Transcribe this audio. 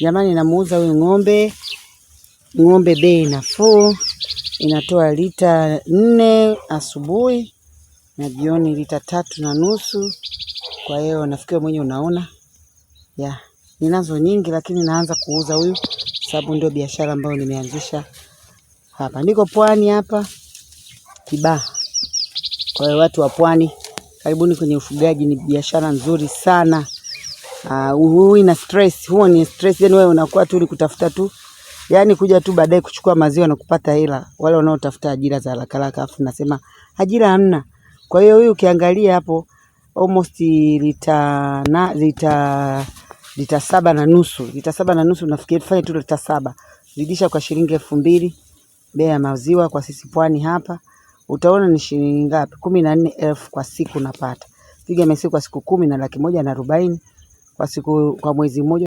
Jamani, namuuza huyu ng'ombe. Ng'ombe bei nafuu, inatoa lita 4 asubuhi na jioni lita 3.5. Kwa hiyo nafikiri mwenyewe unaona. Ninazo nyingi lakini naanza kuuza huyu sababu ndio biashara ambayo nimeanzisha hapa. Niko Pwani hapa Kibaha. Kwa hiyo watu wa Pwani, karibuni kwenye ufugaji, ni biashara nzuri sana. Ina stress, huo ni stress, yani wewe unakuwa tu ni kutafuta tu, yani kuja tu baadaye kuchukua maziwa na kupata hela. Wale wanaotafuta ajira za haraka haraka, afu nasema ajira hamna. Kwa hiyo huyu ukiangalia hapo almost lita 7.5. Lita 7.5 nafikiri, fanya tu lita 7. Zidisha kwa shilingi 2,000 bei ya maziwa kwa sisi Pwani hapa. Utaona ni shilingi ngapi? 14,000 kwa siku napata. Piga mesiku kwa siku 10 na 140,000 kwa siku, kwa mwezi mmoja.